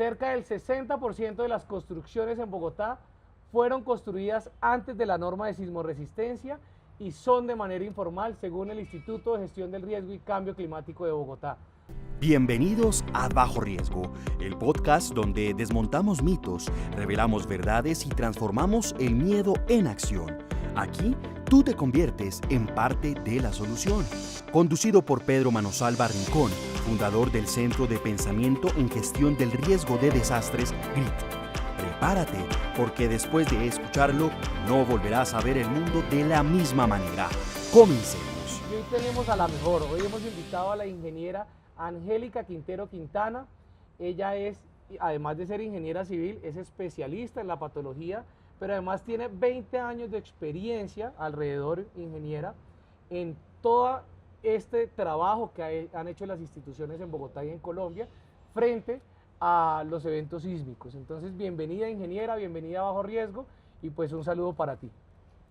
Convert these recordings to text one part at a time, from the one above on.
Cerca del 60% de las construcciones en Bogotá fueron construidas antes de la norma de sismoresistencia y son de manera informal, según el Instituto de Gestión del Riesgo y Cambio Climático de Bogotá. Bienvenidos a Bajo Riesgo, el podcast donde desmontamos mitos, revelamos verdades y transformamos el miedo en acción. Aquí tú te conviertes en parte de la solución. Conducido por Pedro Manosalva Rincón, fundador del Centro de Pensamiento en Gestión del Riesgo de Desastres, GRIT. Prepárate, porque después de escucharlo, no volverás a ver el mundo de la misma manera. Comencemos. Y hoy tenemos a la mejor. Hoy hemos invitado a la ingeniera Angélica Quintero Quintana. Ella es, además de ser ingeniera civil, es especialista en la patología, pero además tiene 20 años de experiencia alrededor, ingeniera, en todo este trabajo que han hecho las instituciones en Bogotá y en Colombia frente a los eventos sísmicos. Entonces, bienvenida, ingeniera, bienvenida a Bajo Riesgo, y pues un saludo para ti.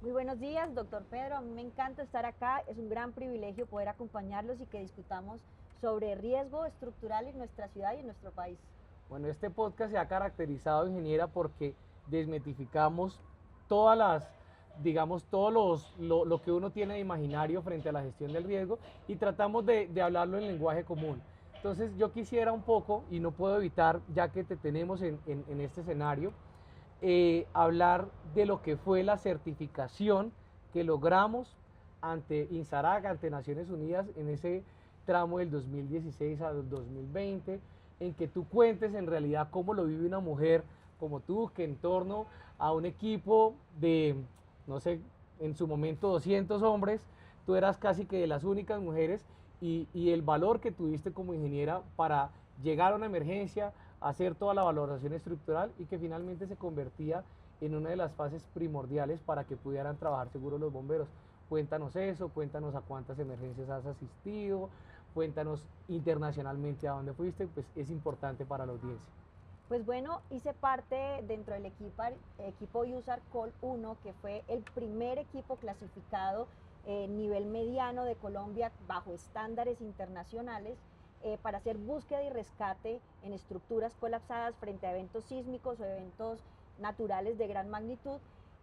Muy buenos días, doctor Pedro. A mí me encanta estar acá. Es un gran privilegio poder acompañarlos y que discutamos sobre riesgo estructural en nuestra ciudad y en nuestro país. Bueno, este podcast se ha caracterizado, ingeniera, porque desmitificamos todas las, digamos, lo que uno tiene de imaginario frente a la gestión del riesgo y tratamos de hablarlo en lenguaje común. Entonces yo quisiera un poco, y no puedo evitar, ya que te tenemos en este escenario, hablar de lo que fue la certificación que logramos ante INSARAG, ante Naciones Unidas, en ese tramo del 2016 al 2020, en que tú cuentes en realidad cómo lo vive una mujer como tú, que en torno a un equipo de, no sé, en su momento 200 hombres, tú eras casi que de las únicas mujeres, y el valor que tuviste como ingeniera para llegar a una emergencia, hacer toda la valoración estructural y que finalmente se convertía en una de las fases primordiales para que pudieran trabajar seguros los bomberos. Cuéntanos eso, cuéntanos a cuántas emergencias has asistido, cuéntanos internacionalmente a dónde fuiste, pues es importante para la audiencia. Pues bueno, hice parte dentro del equipo USAR Call 1, que fue el primer equipo clasificado nivel mediano de Colombia bajo estándares internacionales para hacer búsqueda y rescate en estructuras colapsadas frente a eventos sísmicos o eventos naturales de gran magnitud.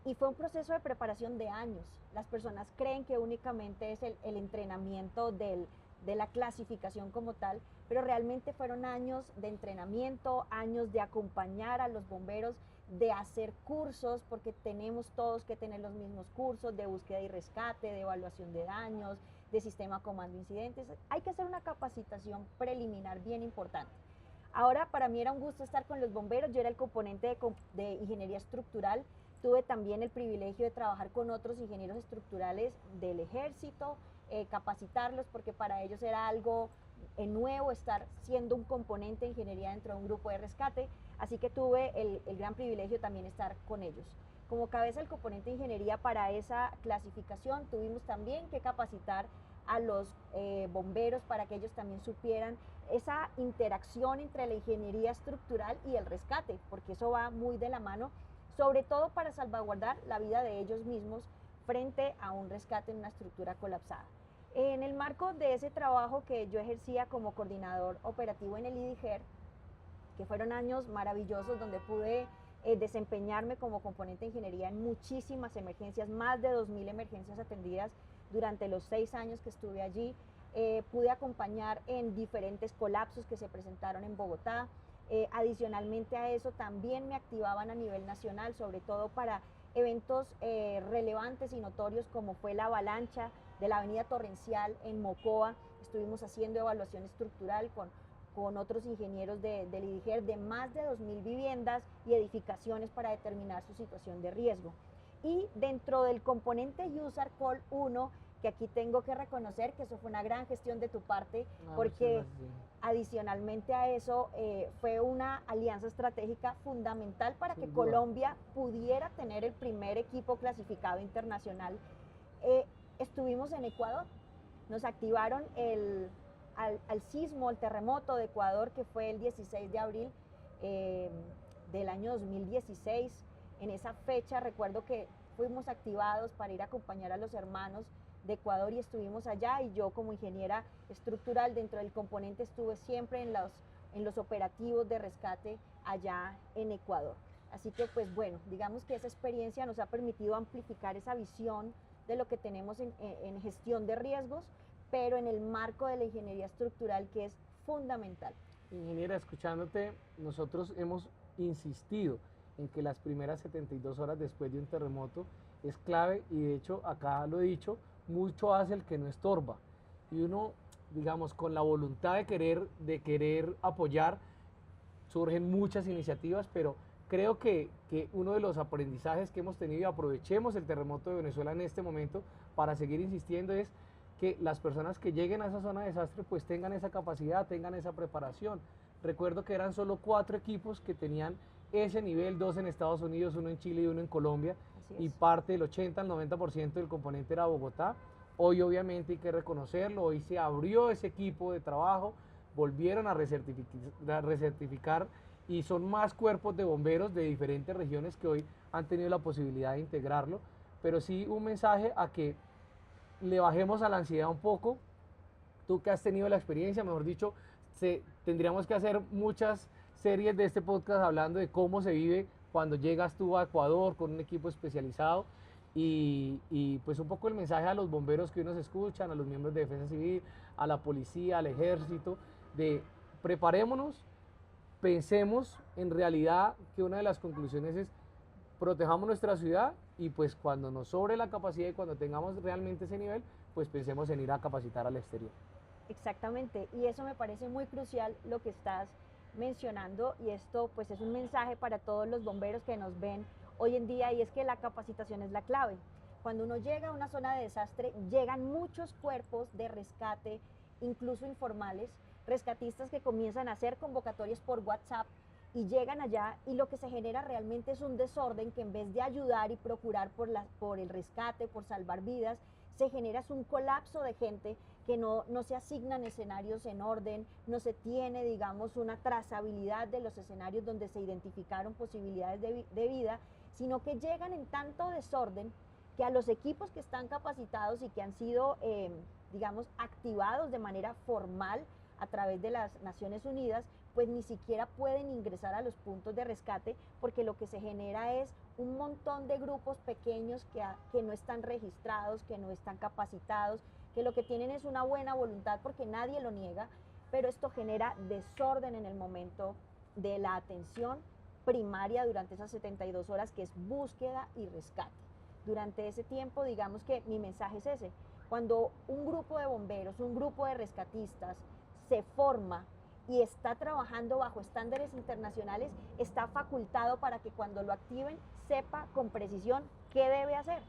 Y fue un proceso de preparación de años. Las personas creen que únicamente es el entrenamiento de la clasificación como tal, pero realmente fueron años de entrenamiento, años de acompañar a los bomberos, de hacer cursos, porque tenemos todos que tener los mismos cursos de búsqueda y rescate, de evaluación de daños, de sistema comando incidentes. Hay que hacer una capacitación preliminar bien importante. Ahora, para mí era un gusto estar con los bomberos. Yo era el componente de ingeniería estructural. Tuve también el privilegio de trabajar con otros ingenieros estructurales del ejército, capacitarlos, porque para ellos era algo nuevo estar siendo un componente de ingeniería dentro de un grupo de rescate, así que tuve el gran privilegio también estar con ellos. Como cabeza del componente de ingeniería para esa clasificación, tuvimos también que capacitar a los bomberos para que ellos también supieran esa interacción entre la ingeniería estructural y el rescate, porque eso va muy de la mano, sobre todo para salvaguardar la vida de ellos mismos frente a un rescate en una estructura colapsada. En el marco de ese trabajo que yo ejercía como coordinador operativo en el IDIGER, que fueron años maravillosos donde pude desempeñarme como componente de ingeniería en muchísimas emergencias, más de 2000 emergencias atendidas durante los 6 años que estuve allí. Pude acompañar en diferentes colapsos que se presentaron en Bogotá. Adicionalmente a eso, también me activaban a nivel nacional, sobre todo para eventos relevantes y notorios como fue la avalancha de la avenida Torrencial en Mocoa. Estuvimos haciendo evaluación estructural con otros ingenieros del IDIGER de más de 2000 viviendas y edificaciones para determinar su situación de riesgo. Y dentro del componente USAR Call 1, que aquí tengo que reconocer que eso fue una gran gestión de tu parte, porque adicionalmente a eso fue una alianza estratégica fundamental para que Colombia pudiera tener el primer equipo clasificado internacional. Estuvimos en Ecuador, nos activaron al sismo, el terremoto de Ecuador, que fue el 16 de abril del año 2016. En esa fecha recuerdo que fuimos activados para ir a acompañar a los hermanos de Ecuador y estuvimos allá, y yo como ingeniera estructural dentro del componente estuve siempre en los operativos de rescate allá en Ecuador. Así que pues bueno, digamos que esa experiencia nos ha permitido amplificar esa visión de lo que tenemos en gestión de riesgos, pero en el marco de la ingeniería estructural, que es fundamental. Ingeniera, escuchándote, nosotros hemos insistido en que las primeras 72 horas después de un terremoto es clave, y de hecho acá lo he dicho, mucho hace el que no estorba. Y uno, digamos, con la voluntad de querer apoyar, surgen muchas iniciativas, pero creo que uno de los aprendizajes que hemos tenido, y aprovechemos el terremoto de Venezuela en este momento para seguir insistiendo, es que las personas que lleguen a esa zona de desastre pues tengan esa capacidad, tengan esa preparación. Recuerdo que eran solo 4 equipos que tenían ese nivel, 2 en Estados Unidos, 1 en Chile y 1 en Colombia, y parte del 80 al 90% del componente era Bogotá. Hoy obviamente hay que reconocerlo, hoy se abrió ese equipo de trabajo, volvieron a recertificar, y son más cuerpos de bomberos de diferentes regiones que hoy han tenido la posibilidad de integrarlo, pero sí un mensaje a que le bajemos a la ansiedad un poco. Tú que has tenido la experiencia, mejor dicho, tendríamos que hacer muchas series de este podcast hablando de cómo se vive cuando llegas tú a Ecuador con un equipo especializado, y pues un poco el mensaje a los bomberos que hoy nos escuchan, a los miembros de Defensa Civil, a la policía, al ejército, de preparémonos, pensemos en realidad que una de las conclusiones es protejamos nuestra ciudad, y pues cuando nos sobre la capacidad y cuando tengamos realmente ese nivel, pues pensemos en ir a capacitar al exterior. Exactamente, y eso me parece muy crucial lo que estás mencionando, y esto pues es un mensaje para todos los bomberos que nos ven hoy en día, y es que la capacitación es la clave. Cuando uno llega a una zona de desastre, llegan muchos cuerpos de rescate, incluso informales, rescatistas que comienzan a hacer convocatorias por WhatsApp y llegan allá, y lo que se genera realmente es un desorden que en vez de ayudar y procurar por el rescate, por salvar vidas, se genera un colapso de gente que no se asignan escenarios en orden, no se tiene, digamos, una trazabilidad de los escenarios donde se identificaron posibilidades de vida, sino que llegan en tanto desorden que a los equipos que están capacitados y que han sido, digamos, activados de manera formal a través de las Naciones Unidas, pues ni siquiera pueden ingresar a los puntos de rescate, porque lo que se genera es un montón de grupos pequeños que no están registrados, que no están capacitados, que lo que tienen es una buena voluntad, porque nadie lo niega, pero esto genera desorden en el momento de la atención primaria durante esas 72 horas, que es búsqueda y rescate. Durante ese tiempo, digamos que mi mensaje es ese: cuando un grupo de bomberos, un grupo de rescatistas se forma y está trabajando bajo estándares internacionales, está facultado para que cuando lo activen sepa con precisión qué debe hacer.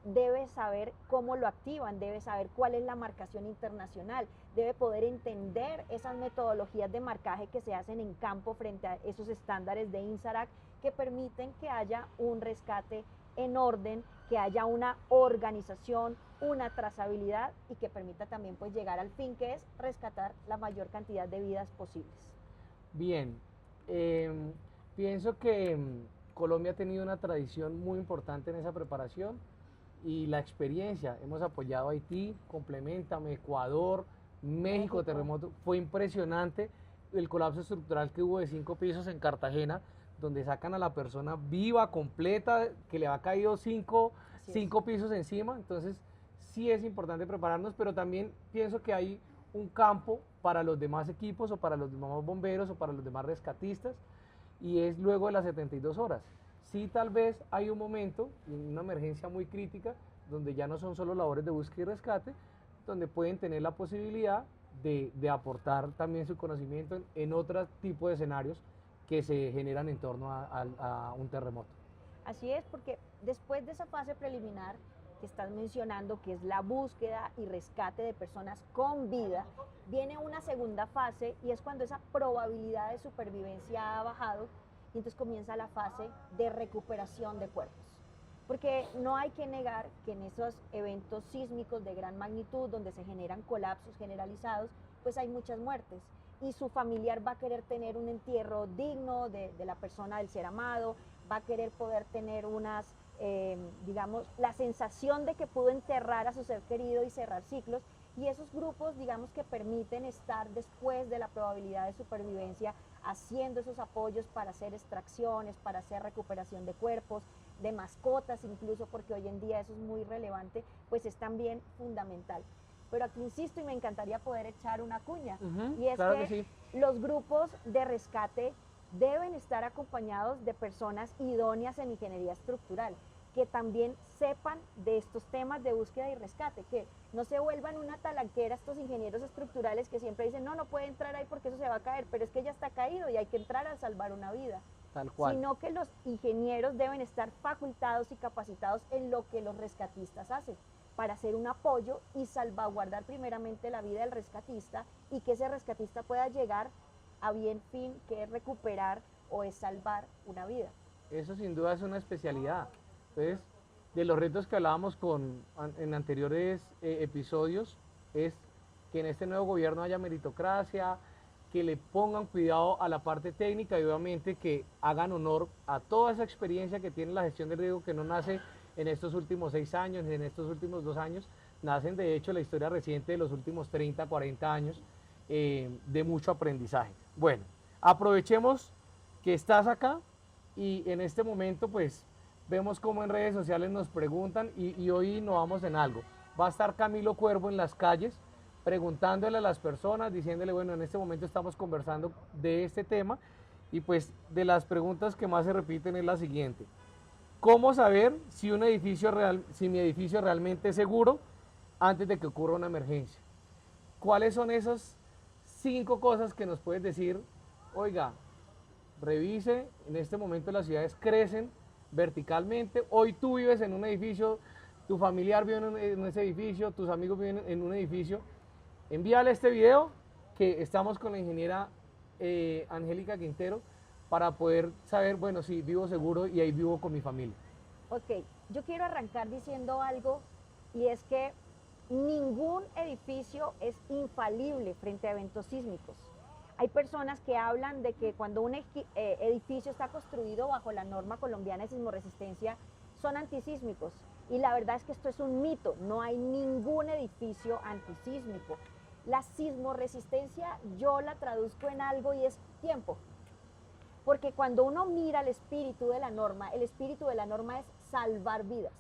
Debe saber cómo lo activan, debe saber cuál es la marcación internacional, debe poder entender esas metodologías de marcaje que se hacen en campo frente a esos estándares de INSARAC que permiten que haya un rescate en orden, que haya una organización, una trazabilidad, y que permita también pues llegar al fin, que es rescatar la mayor cantidad de vidas posibles. Bien, pienso que Colombia ha tenido una tradición muy importante en esa preparación, y la experiencia, hemos apoyado a Haití, complementame, Ecuador, México, terremoto, fue impresionante el colapso estructural que hubo de 5 pisos en Cartagena, donde sacan a la persona viva, completa, que le ha caído 5 pisos encima. Entonces sí es importante prepararnos, pero también pienso que hay un campo para los demás equipos, o para los demás bomberos, o para los demás rescatistas, y es luego de las 72 horas. Sí, tal vez hay un momento, una emergencia muy crítica, donde ya no son solo labores de búsqueda y rescate, donde pueden tener la posibilidad de aportar también su conocimiento en otro tipo de escenarios que se generan en torno a un terremoto. Así es, porque después de esa fase preliminar que estás mencionando, que es la búsqueda y rescate de personas con vida, viene una segunda fase, y es cuando esa probabilidad de supervivencia ha bajado, y entonces comienza la fase de recuperación de cuerpos. Porque no hay que negar que en esos eventos sísmicos de gran magnitud, donde se generan colapsos generalizados, pues hay muchas muertes, y su familiar va a querer tener un entierro digno de la persona, del ser amado, va a querer poder tener digamos, la sensación de que pudo enterrar a su ser querido y cerrar ciclos, Y esos grupos, digamos que permiten estar después de la probabilidad de supervivencia haciendo esos apoyos para hacer extracciones, para hacer recuperación de cuerpos, de mascotas incluso, porque hoy en día eso es muy relevante, pues es también fundamental. Pero aquí insisto y me encantaría poder echar una cuña, y es claro que sí. los grupos de rescate deben estar acompañados de personas idóneas en ingeniería estructural, que también sepan de estos temas de búsqueda y rescate, que no se vuelvan una talanquera estos ingenieros estructurales que siempre dicen, no, no puede entrar ahí porque eso se va a caer, pero es que ya está caído y hay que entrar a salvar una vida. Tal cual. Sino que los ingenieros deben estar facultados y capacitados en lo que los rescatistas hacen, para hacer un apoyo y salvaguardar primeramente la vida del rescatista y que ese rescatista pueda llegar a bien fin, que es recuperar o es salvar una vida. Eso sin duda es una especialidad. Entonces, de los retos que hablábamos en anteriores episodios, es que en este nuevo gobierno haya meritocracia, que le pongan cuidado a la parte técnica y obviamente que hagan honor a toda esa experiencia que tiene la gestión del riesgo, que no nace en estos últimos 6 años, ni en estos últimos 2 años, nacen de hecho la historia reciente de los últimos 30, 40 años de mucho aprendizaje. Bueno, aprovechemos que estás acá y en este momento pues vemos cómo en redes sociales nos preguntan y hoy innovamos en algo. Va a estar Camilo Cuervo en las calles preguntándole a las personas, diciéndole, bueno, en este momento estamos conversando de este tema y pues de las preguntas que más se repiten es la siguiente. ¿Cómo saber si mi edificio realmente es seguro antes de que ocurra una emergencia? ¿Cuáles son esas 5 cosas que nos puedes decir? Oiga, revise, en este momento las ciudades crecen verticalmente, hoy tú vives en un edificio, tu familiar vive en ese edificio, tus amigos viven en un edificio, envíale este video que estamos con la ingeniera Angélica Quintero para poder saber, bueno, sí, vivo seguro y ahí vivo con mi familia. Ok, yo quiero arrancar diciendo algo y es que ningún edificio es infalible frente a eventos sísmicos. Hay personas que hablan de que cuando un edificio está construido bajo la norma colombiana de sismoresistencia son antisísmicos. Y la verdad es que esto es un mito, no hay ningún edificio antisísmico. La sismoresistencia yo la traduzco en algo y es tiempo. Porque cuando uno mira el espíritu de la norma es salvar vidas.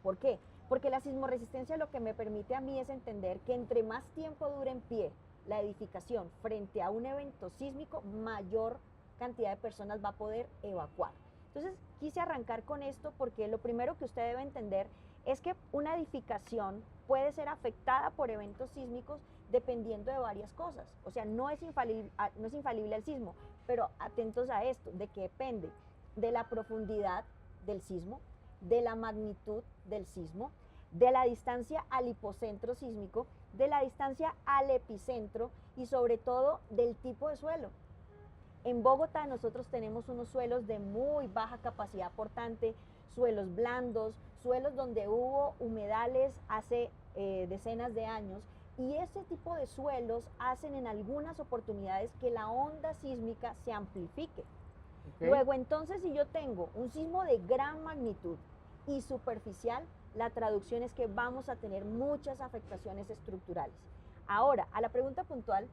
¿Por qué? Porque la sismoresistencia lo que me permite a mí es entender que entre más tiempo dure en pie la edificación frente a un evento sísmico, mayor cantidad de personas va a poder evacuar. Entonces, quise arrancar con esto porque lo primero que usted debe entender es que una edificación puede ser afectada por eventos sísmicos dependiendo de varias cosas. O sea, no es infalible el sismo, pero atentos a esto, de que depende de la profundidad del sismo, de la magnitud del sismo, de la distancia al hipocentro sísmico, de la distancia al epicentro y sobre todo del tipo de suelo. En Bogotá nosotros tenemos unos suelos de muy baja capacidad portante, suelos blandos, suelos donde hubo humedales hace decenas de años, y ese tipo de suelos hacen en algunas oportunidades que la onda sísmica se amplifique. Okay. Luego entonces, si yo tengo un sismo de gran magnitud y superficial, la traducción es que vamos a tener muchas afectaciones estructurales. Ahora, a la pregunta puntual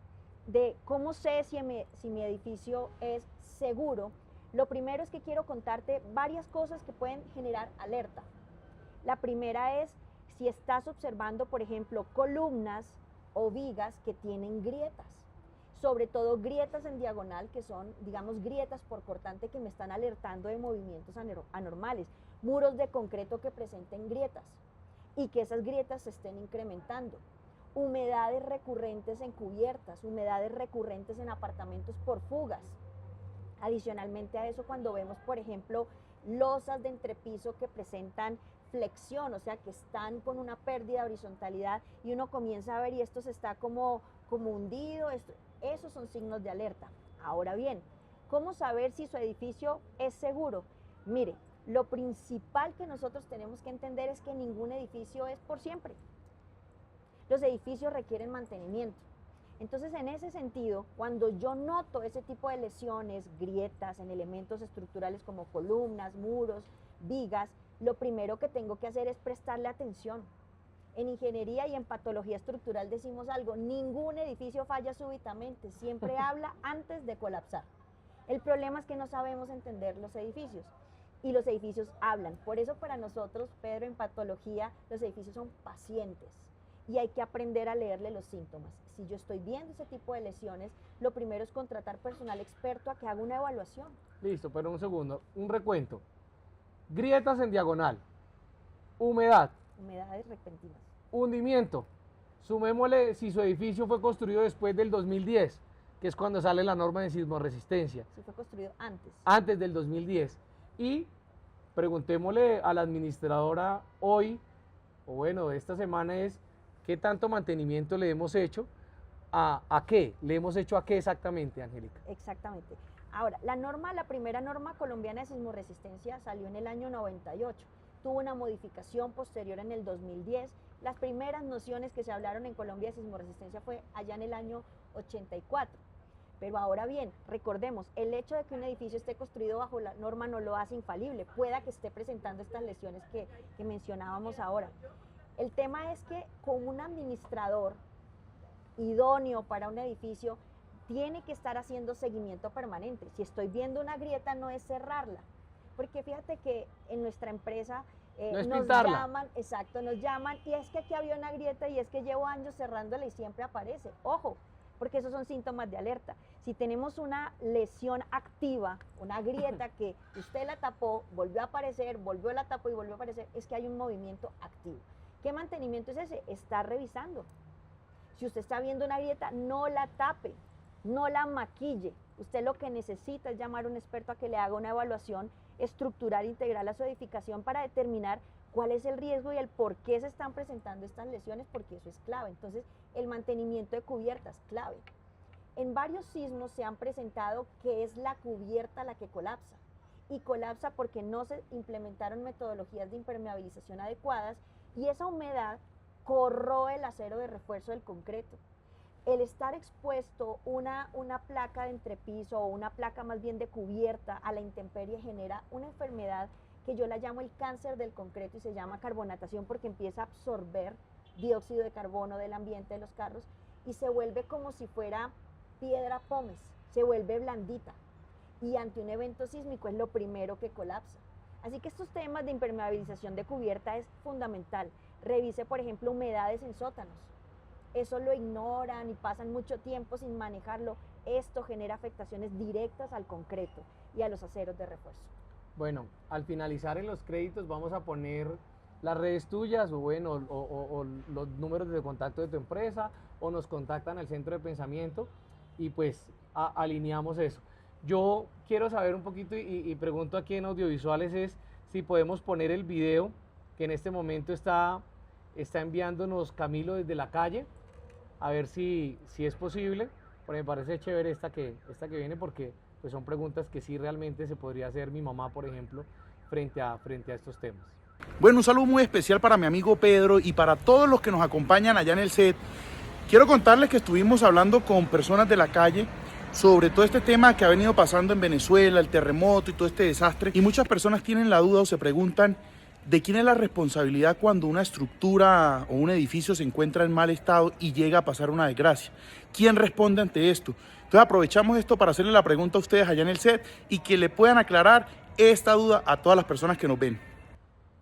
de cómo sé si mi edificio es seguro, lo primero es que quiero contarte varias cosas que pueden generar alerta. La primera es si estás observando, por ejemplo, columnas o vigas que tienen grietas, sobre todo grietas en diagonal, que son, digamos, grietas por cortante que me están alertando de movimientos anormales, muros de concreto que presenten grietas y que esas grietas se estén incrementando, humedades recurrentes en cubiertas, humedades recurrentes en apartamentos por fugas. Adicionalmente a eso, cuando vemos, por ejemplo, losas de entrepiso que presentan flexión, o sea, que están con una pérdida de horizontalidad y uno comienza a ver y esto se está como hundido, esos son signos de alerta. Ahora bien, ¿cómo saber si su edificio es seguro? Mire, lo principal que nosotros tenemos que entender es que ningún edificio es por siempre. Los edificios requieren mantenimiento. Entonces, en ese sentido, cuando yo noto ese tipo de lesiones, grietas en elementos estructurales como columnas, muros, vigas, lo primero que tengo que hacer es prestarle atención. En ingeniería y en patología estructural decimos algo, ningún edificio falla súbitamente, siempre habla antes de colapsar. El problema es que no sabemos entender los edificios y los edificios hablan. Por eso para nosotros, Pedro, en patología, los edificios son pacientes y hay que aprender a leerle los síntomas. Si yo estoy viendo ese tipo de lesiones, lo primero es contratar personal experto a que haga una evaluación. Listo, pero un segundo, un recuento. Grietas en diagonal, humedad, Humedades repentinas. hundimiento. Sumémosle si su edificio fue construido después del 2010, que es cuando sale la norma de sismoresistencia, Si fue construido antes. antes del 2010. Y preguntémosle a la administradora hoy, o bueno, esta semana es, ¿qué tanto mantenimiento le hemos hecho? ¿A qué? ¿Le hemos hecho a qué exactamente, Angélica? Exactamente. Ahora, la primera norma colombiana de sismoresistencia salió en el año 98. Tuvo una modificación posterior en el 2010. Las primeras nociones que se hablaron en Colombia de sismoresistencia fue allá en el año 84. Pero ahora bien, recordemos, el hecho de que un edificio esté construido bajo la norma no lo hace infalible. Pueda que esté presentando estas lesiones que mencionábamos ahora. El tema es que con un administrador idóneo para un edificio, tiene que estar haciendo seguimiento permanente. Si estoy viendo una grieta, no es cerrarla, porque fíjate que en nuestra empresa No es nos pintarla. llaman, exacto, nos llaman y es que aquí había una grieta y es que llevo años cerrándola y siempre aparece. Ojo, porque esos son síntomas de alerta. Si tenemos una lesión activa, una grieta que usted la tapó, volvió a aparecer, volvió la tapó y volvió a aparecer, es que hay un movimiento activo. ¿Qué mantenimiento es ese? Está revisando. Si usted está viendo una grieta, no la tape, no la maquille. Usted lo que necesita es llamar a un experto a que le haga una evaluación estructural integral a su edificación para determinar cuál es el riesgo y el por qué se están presentando estas lesiones, porque eso es clave. Entonces, el mantenimiento de cubiertas, clave. En varios sismos se han presentado que es la cubierta la que colapsa. Y colapsa porque no se implementaron metodologías de impermeabilización adecuadas y esa humedad corroe el acero de refuerzo del concreto. El estar expuesto una placa de entrepiso o una placa más bien de cubierta a la intemperie genera una enfermedad que yo la llamo el cáncer del concreto y se llama carbonatación porque empieza a absorber dióxido de carbono del ambiente de los carros y se vuelve como si fuera piedra pómez, se vuelve blandita y ante un evento sísmico es lo primero que colapsa. Así que estos temas de impermeabilización de cubierta es fundamental. Revise, por ejemplo, humedades en sótanos. Eso lo ignoran y pasan mucho tiempo sin manejarlo. Esto genera afectaciones directas al concreto y a los aceros de refuerzo. Bueno, al finalizar en los créditos vamos a poner las redes tuyas o bueno, o los números de contacto de tu empresa o nos contactan al centro de pensamiento y pues alineamos eso. Yo quiero saber un poquito y pregunto aquí en audiovisuales es si podemos poner el video que en este momento está enviándonos Camilo desde la calle, a ver si es posible, porque me parece chévere esta que viene porque pues son preguntas que sí realmente se podría hacer mi mamá, por ejemplo, frente a estos temas. Bueno, un saludo muy especial para mi amigo Pedro y para todos los que nos acompañan allá en el set. Quiero contarles que estuvimos hablando con personas de la calle sobre todo este tema que ha venido pasando en Venezuela, el terremoto y todo este desastre. Y muchas personas tienen la duda o se preguntan de quién es la responsabilidad cuando una estructura o un edificio se encuentra en mal estado y llega a pasar una desgracia. ¿Quién responde ante esto? Entonces aprovechamos esto para hacerle la pregunta a ustedes allá en el set y que le puedan aclarar esta duda a todas las personas que nos ven.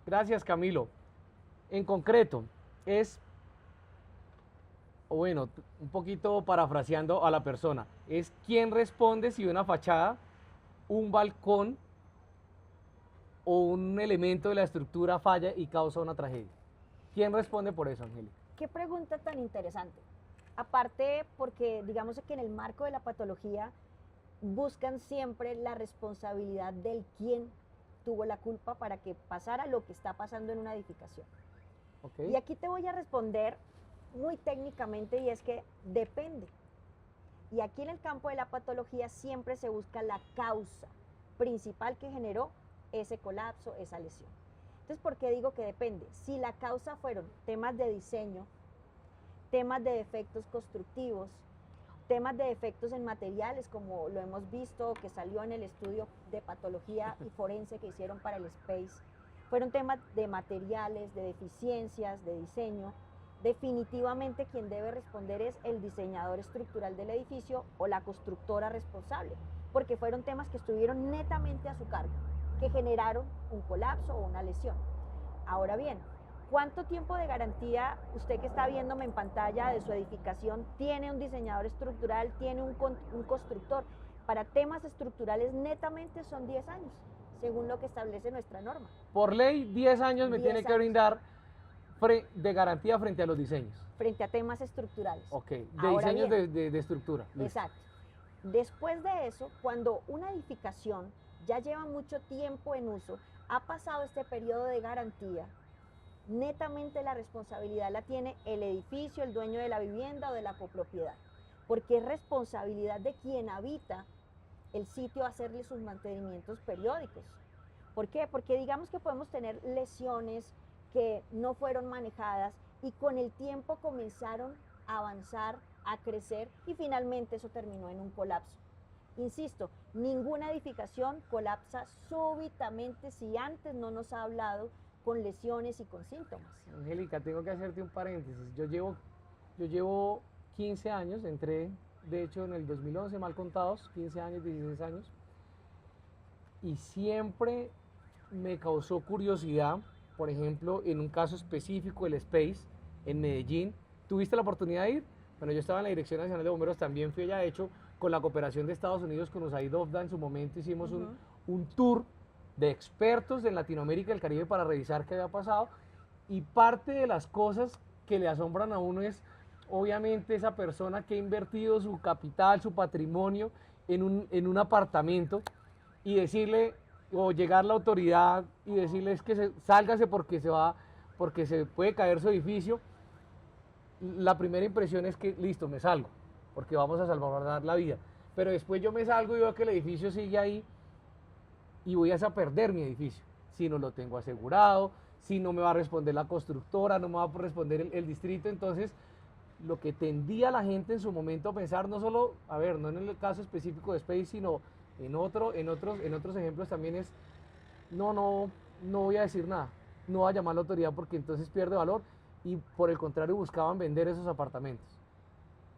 Gracias, Camilo. En concreto, o bueno, un poquito parafraseando a la persona, es quién responde si una fachada, un balcón o un elemento de la estructura falla y causa una tragedia. ¿Quién responde por eso, Angélica? Qué pregunta tan interesante. Aparte, porque digamos que en el marco de la patología buscan siempre la responsabilidad del quién tuvo la culpa para que pasara lo que está pasando en una edificación. Okay. Y aquí te voy a responder muy técnicamente y es que depende. Y aquí en el campo de la patología siempre se busca la causa principal que generó ese colapso, esa lesión. Entonces, ¿por qué digo que depende? Si la causa fueron temas de diseño, temas de defectos constructivos, temas de defectos en materiales, como lo hemos visto que salió en el estudio de patología y forense que hicieron para el SPACE, fueron temas de materiales, de deficiencias, de diseño. Definitivamente quien debe responder es el diseñador estructural del edificio o la constructora responsable, porque fueron temas que estuvieron netamente a su cargo, que generaron un colapso o una lesión. Ahora bien, ¿cuánto tiempo de garantía usted que está viéndome en pantalla de su edificación tiene un diseñador estructural, tiene un constructor? Para temas estructurales netamente son 10 años, según lo que establece nuestra norma. Por ley, 10 años me 10 tiene que años. brindar de garantía frente a los diseños. Frente a temas estructurales. Ok, de Ahora diseños bien, de estructura. Listo. exacto. Después de eso, cuando una edificación ya lleva mucho tiempo en uso, ha pasado este periodo de garantía, netamente la responsabilidad la tiene el edificio, el dueño de la vivienda o de la copropiedad, porque es responsabilidad de quien habita el sitio hacerle sus mantenimientos periódicos. ¿Por qué? Porque digamos que podemos tener lesiones que no fueron manejadas y con el tiempo comenzaron a avanzar, a crecer y finalmente eso terminó en un colapso. Insisto, ninguna edificación colapsa súbitamente si antes no nos ha hablado con lesiones y con síntomas. Angélica, tengo que hacerte un paréntesis. Yo llevo 15 años, entré de hecho en el 2011, mal contados, 15 años, 16 años, y siempre me causó curiosidad, por ejemplo, en un caso específico, el Space, en Medellín. ¿Tuviste la oportunidad de ir? Bueno, yo estaba en la Dirección Nacional de Bomberos, también fui allá, de hecho, con la cooperación de Estados Unidos, con USAID OFDA, en su momento hicimos un tour de expertos en Latinoamérica y el Caribe para revisar qué había pasado, y parte de las cosas que le asombran a uno es, obviamente, esa persona que ha invertido su capital, su patrimonio en un apartamento, y decirle, o llegar la autoridad y decirle es que sálgase porque porque se puede caer su edificio. La primera impresión es que listo, me salgo, porque vamos a salvaguardar la vida. Pero después yo me salgo y veo que el edificio sigue ahí y voy a perder mi edificio. Si no lo tengo asegurado, si no me va a responder la constructora, no me va a responder el distrito. Entonces, lo que tendía la gente en su momento a pensar, no solo, a ver, no en el caso específico de Space, sino en otros ejemplos también es, no voy a decir nada, no voy a llamar a la autoridad porque entonces pierde valor, y por el contrario buscaban vender esos apartamentos.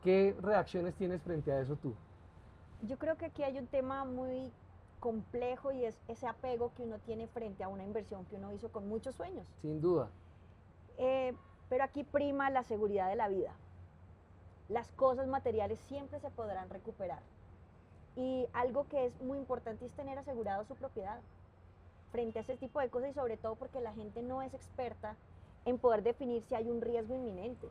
¿Qué reacciones tienes frente a eso tú? Yo creo que aquí hay un tema muy complejo y es ese apego que uno tiene frente a una inversión que uno hizo con muchos sueños. Sin duda. Pero aquí prima la seguridad de la vida. Las cosas materiales siempre se podrán recuperar. Y algo que es muy importante es tener asegurado su propiedad frente a ese tipo de cosas, y sobre todo porque la gente no es experta en poder definir si hay un riesgo inminente.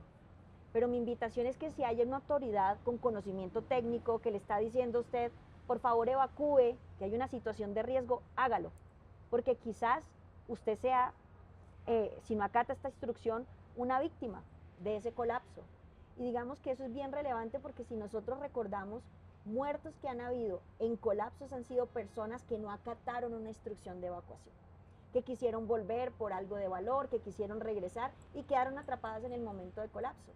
Pero mi invitación es que si hay una autoridad con conocimiento técnico que le está diciendo a usted, por favor evacúe, que hay una situación de riesgo, hágalo. Porque quizás usted sea, si no acata esta instrucción, una víctima de ese colapso. Y digamos que eso es bien relevante porque si nosotros recordamos, muertos que han habido en colapsos han sido personas que no acataron una instrucción de evacuación, que quisieron volver por algo de valor, que quisieron regresar y quedaron atrapadas en el momento de colapso.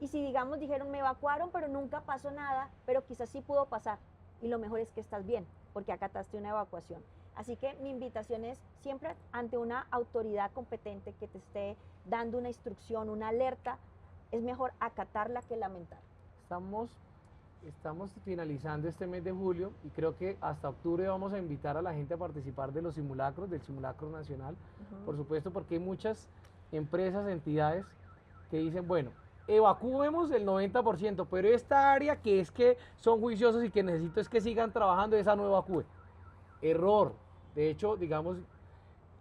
Y si digamos dijeron me evacuaron pero nunca pasó nada, pero quizás sí pudo pasar, y lo mejor es que estás bien porque acataste una evacuación. Así que mi invitación es siempre ante una autoridad competente que te esté dando una instrucción, una alerta, es mejor acatarla que lamentar. Estamos finalizando este mes de julio y creo que hasta octubre vamos a invitar a la gente a participar de los simulacros, del simulacro nacional, por supuesto, porque hay muchas empresas, entidades que dicen, bueno, evacuemos el 90%, pero esta área que es que son juiciosos y que necesito es que sigan trabajando, esa no evacúe. Error. De hecho, digamos,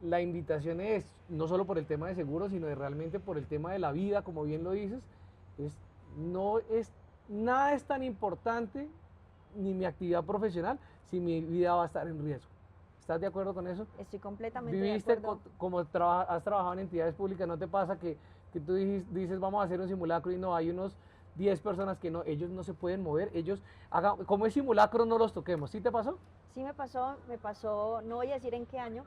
la invitación es, no solo por el tema de seguro, sino realmente por el tema de la vida, como bien lo dices, nada es tan importante, ni mi actividad profesional, si mi vida va a estar en riesgo. ¿Estás de acuerdo con eso? Estoy completamente de acuerdo. Como has trabajado en entidades públicas, ¿no te pasa que tú dices vamos a hacer un simulacro y no, hay unos 10 personas que ellos no se pueden mover, como es simulacro no los toquemos? ¿Sí te pasó? Sí me pasó, no voy a decir en qué año,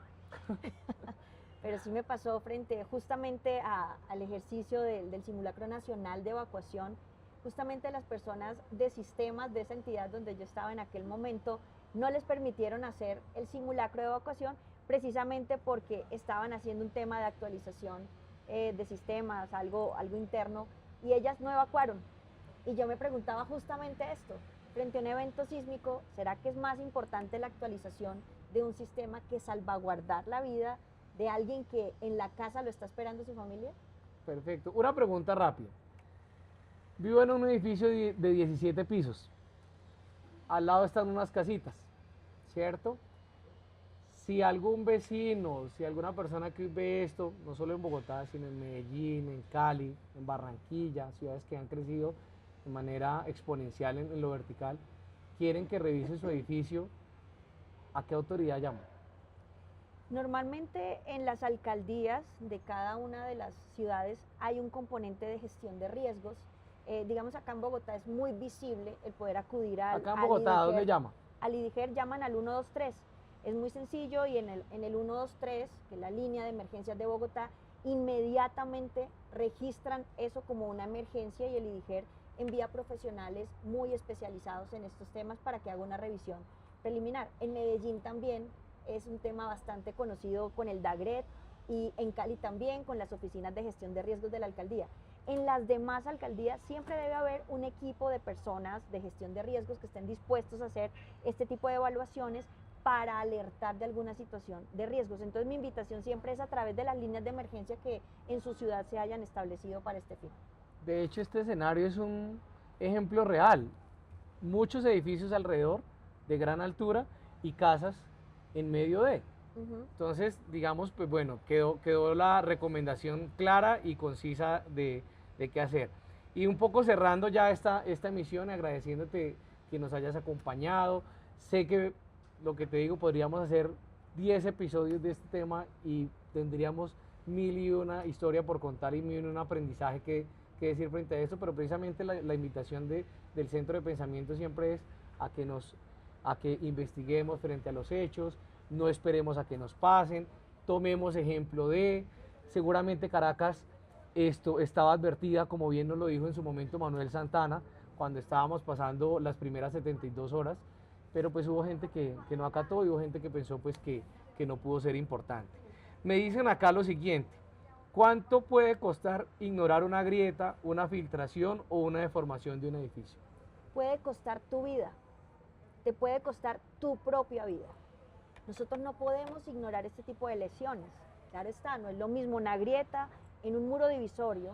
pero sí me pasó frente justamente al ejercicio del simulacro nacional de evacuación. Justamente las personas de sistemas de esa entidad donde yo estaba en aquel momento no les permitieron hacer el simulacro de evacuación precisamente porque estaban haciendo un tema de actualización de sistemas, algo interno, y ellas no evacuaron. Y yo me preguntaba justamente esto, frente a un evento sísmico, ¿será que es más importante la actualización de un sistema que salvaguardar la vida de alguien que en la casa lo está esperando su familia? Perfecto. Una pregunta rápida. Vivo en un edificio de 17 pisos. Al lado están unas casitas, ¿cierto? Si algún vecino, si alguna persona que ve esto, no solo en Bogotá, sino en Medellín, en Cali, en Barranquilla, ciudades que han crecido de manera exponencial en lo vertical, quieren que revise su edificio, ¿a qué autoridad llaman? Normalmente en las alcaldías de cada una de las ciudades hay un componente de gestión de riesgos. Digamos, acá en Bogotá es muy visible el poder acudir Acá en Bogotá, ¿a dónde llama? Al IDIGER llaman al 123. Es muy sencillo y en el 123, que es la línea de emergencias de Bogotá, inmediatamente registran eso como una emergencia y el IDIGER envía profesionales muy especializados en estos temas para que haga una revisión preliminar. En Medellín también es un tema bastante conocido con el DAGRET y en Cali también con las oficinas de gestión de riesgos de la alcaldía. En las demás alcaldías siempre debe haber un equipo de personas de gestión de riesgos que estén dispuestos a hacer este tipo de evaluaciones para alertar de alguna situación de riesgos. Entonces mi invitación siempre es a través de las líneas de emergencia que en su ciudad se hayan establecido para este fin. De hecho, este escenario es un ejemplo real. Muchos edificios alrededor de gran altura y casas en medio de. Entonces, digamos, pues bueno, quedó la recomendación clara y concisa de qué hacer. Y un poco cerrando ya esta emisión, agradeciéndote que nos hayas acompañado. Sé que lo que te digo, podríamos hacer 10 episodios de este tema y tendríamos 1001 historia por contar y 1001 aprendizaje que decir frente a esto, pero precisamente la invitación del Centro de Pensamiento siempre es a que investiguemos frente a los hechos, no esperemos a que nos pasen, tomemos ejemplo seguramente Caracas estaba advertida, como bien nos lo dijo en su momento Manuel Santana, cuando estábamos pasando las primeras 72 horas, pero pues hubo gente que no acató y hubo gente que pensó pues que no pudo ser importante. Me dicen acá lo siguiente, ¿cuánto puede costar ignorar una grieta, una filtración o una deformación de un edificio? Puede costar tu vida, te puede costar tu propia vida. Nosotros no podemos ignorar este tipo de lesiones. Claro está, no es lo mismo una grieta en un muro divisorio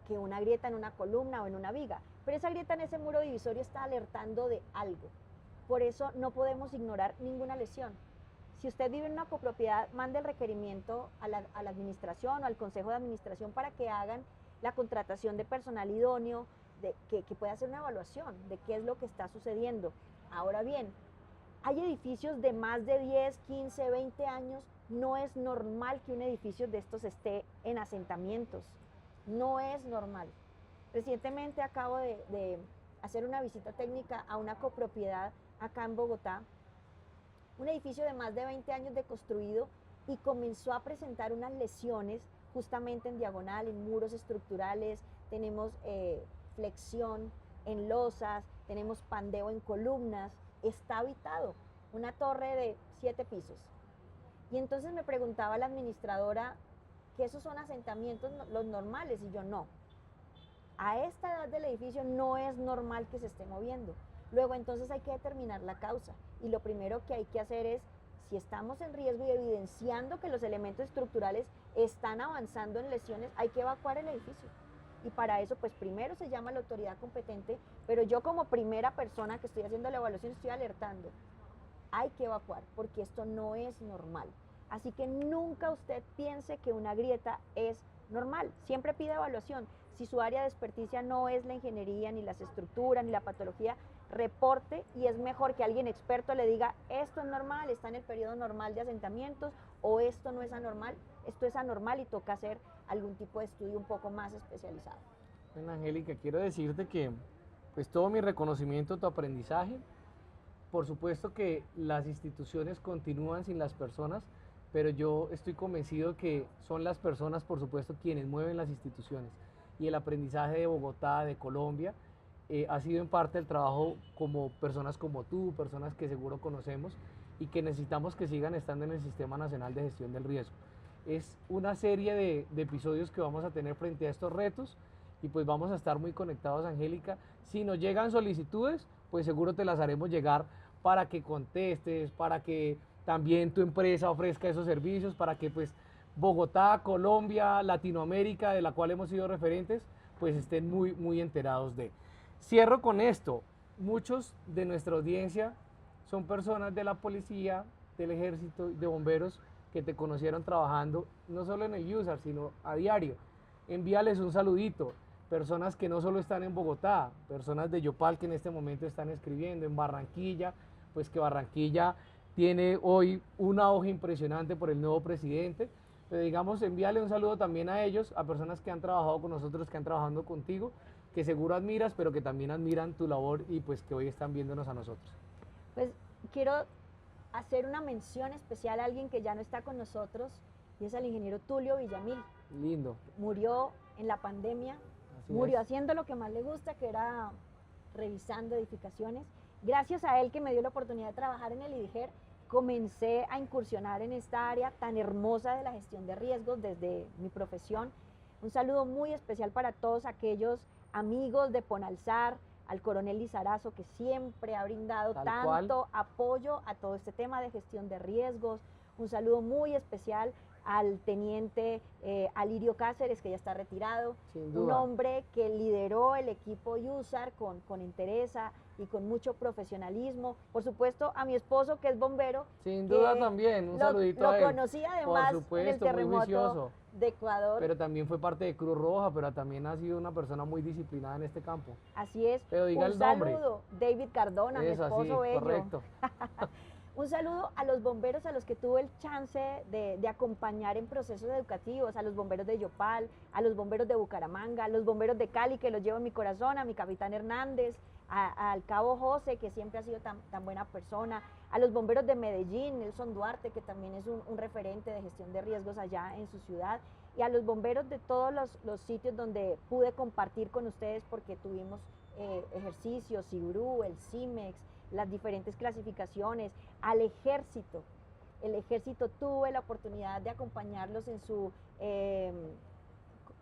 que una grieta en una columna o en una viga, pero esa grieta en ese muro divisorio está alertando de algo. Por eso no podemos ignorar ninguna lesión. Si usted vive en una copropiedad, mande el requerimiento a la administración o al consejo de administración para que hagan la contratación de personal idóneo, que pueda hacer una evaluación de qué es lo que está sucediendo. Ahora bien, hay edificios de más de 10, 15, 20 años. No es normal que un edificio de estos esté en asentamientos. No es normal. Recientemente acabo de hacer una visita técnica a una copropiedad acá en Bogotá, un edificio de más de 20 años de construido y comenzó a presentar unas lesiones justamente en diagonal, en muros estructurales, tenemos flexión en losas, tenemos pandeo en columnas, está habitado, una torre de 7 pisos. Y entonces me preguntaba la administradora que esos son asentamientos los normales y yo no. A esta edad del edificio no es normal que se esté moviendo. Luego entonces hay que determinar la causa y lo primero que hay que hacer es, si estamos en riesgo y evidenciando que los elementos estructurales están avanzando en lesiones, hay que evacuar el edificio. Y para eso pues primero se llama a la autoridad competente, pero yo como primera persona que estoy haciendo la evaluación estoy alertando, hay que evacuar porque esto no es normal. Así que nunca usted piense que una grieta es normal, siempre pida evaluación. Si su área de experticia no es la ingeniería, ni las estructuras, ni la patología, reporte y es mejor que alguien experto le diga esto es normal, está en el periodo normal de asentamientos o esto no es anormal, esto es anormal y toca hacer algún tipo de estudio un poco más especializado. Bueno, Angélica, quiero decirte que pues todo mi reconocimiento, tu aprendizaje, por supuesto que las instituciones continúan sin las personas, pero yo estoy convencido que son las personas, por supuesto, quienes mueven las instituciones. Y el aprendizaje de Bogotá, de Colombia, ha sido en parte el trabajo como personas como tú, personas que seguro conocemos, y que necesitamos que sigan estando en el Sistema Nacional de Gestión del Riesgo. Es una serie de episodios que vamos a tener frente a estos retos y pues vamos a estar muy conectados, Angélica. Si nos llegan solicitudes, pues seguro te las haremos llegar para que contestes, para que también tu empresa ofrezca esos servicios, para que pues Bogotá, Colombia, Latinoamérica, de la cual hemos sido referentes, pues estén muy enterados de. Cierro con esto. Muchos de nuestra audiencia son personas de la policía, del ejército, de bomberos que te conocieron trabajando no solo en el USAR, sino a diario. Envíales un saludito. Personas que no solo están en Bogotá, personas de Yopal que en este momento están escribiendo, en Barranquilla, pues que Barranquilla tiene hoy una hoja impresionante por el nuevo presidente. Pero digamos, envíale un saludo también a ellos, a personas que han trabajado con nosotros, que han trabajado contigo, que seguro admiras, pero que también admiran tu labor y pues que hoy están viéndonos a nosotros. Pues quiero hacer una mención especial a alguien que ya no está con nosotros y es al ingeniero Tulio Villamil. Lindo. Murió en la pandemia, murió haciendo lo que más le gusta, que era revisando edificaciones. Gracias a él, que me dio la oportunidad de trabajar en el IDIGER, comencé a incursionar en esta área tan hermosa de la gestión de riesgos desde mi profesión. Un saludo muy especial para todos aquellos amigos de Ponalzar, al coronel Lizarazo, que siempre ha brindado tanto apoyo a todo este tema de gestión de riesgos. Un saludo muy especial al teniente Alirio Cáceres, que ya está retirado, un hombre que lideró el equipo USAR con entereza y con mucho profesionalismo. Por supuesto, a mi esposo, que es bombero. Sin duda también, un saludito a él. Lo conocí además en el terremoto de Ecuador. Pero también fue parte de Cruz Roja, pero también ha sido una persona muy disciplinada en este campo. Así es. Pero diga un el nombre. Saludo, David Cardona, mi esposo bello. Correcto. Un saludo a los bomberos a los que tuve el chance de acompañar en procesos educativos, a los bomberos de Yopal, a los bomberos de Bucaramanga, a los bomberos de Cali, que los llevo en mi corazón, a mi capitán Hernández, al cabo José, que siempre ha sido tan buena persona, a los bomberos de Medellín, Nelson Duarte, que también es un referente de gestión de riesgos allá en su ciudad, y a los bomberos de todos los sitios donde pude compartir con ustedes, porque tuvimos ejercicios, CIBRU, el CIMEX, las diferentes clasificaciones, al ejército. El ejército, tuve la oportunidad de acompañarlos en su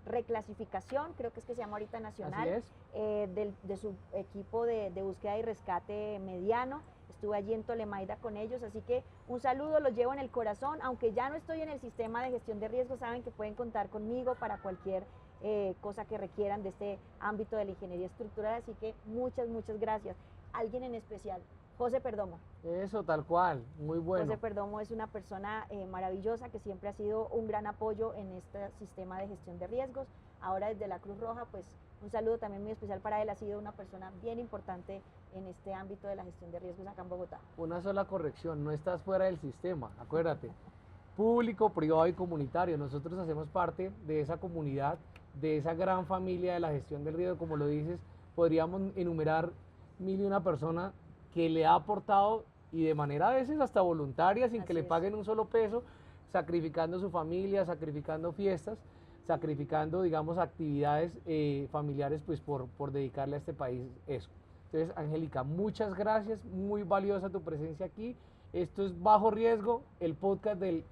reclasificación, creo que es que se llama ahorita nacional, de su equipo de búsqueda y rescate mediano. Estuve allí en Tolemaida con ellos, así que un saludo, los llevo en el corazón. Aunque ya no estoy en el sistema de gestión de riesgos, saben que pueden contar conmigo para cualquier cosa que requieran de este ámbito de la ingeniería estructural, así que muchas gracias. Alguien en especial, José Perdomo. Eso, tal cual, muy bueno. José Perdomo es una persona maravillosa, que siempre ha sido un gran apoyo en este sistema de gestión de riesgos. Ahora desde la Cruz Roja, pues un saludo también muy especial para él. Ha sido una persona bien importante en este ámbito de la gestión de riesgos acá en Bogotá. Una sola corrección, no estás fuera del sistema, acuérdate. Público, privado y comunitario. Nosotros hacemos parte de esa comunidad, de esa gran familia de la gestión del riesgo. Como lo dices, podríamos enumerar 1001 personas que le ha aportado, y de manera a veces hasta voluntaria, sin que le paguen un solo peso, sacrificando su familia, sacrificando fiestas, sacrificando, digamos, actividades familiares, pues por dedicarle a este país eso. Entonces, Angélica, muchas gracias, muy valiosa tu presencia aquí. Esto es Bajo Riesgo, el podcast del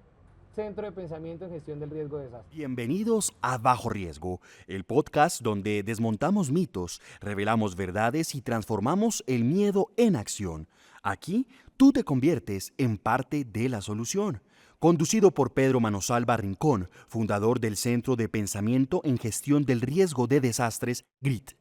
Centro de Pensamiento en Gestión del Riesgo de Desastres. Bienvenidos a Bajo Riesgo, el podcast donde desmontamos mitos, revelamos verdades y transformamos el miedo en acción. Aquí tú te conviertes en parte de la solución. Conducido por Pedro Manosalva Rincón, fundador del Centro de Pensamiento en Gestión del Riesgo de Desastres, GRIT.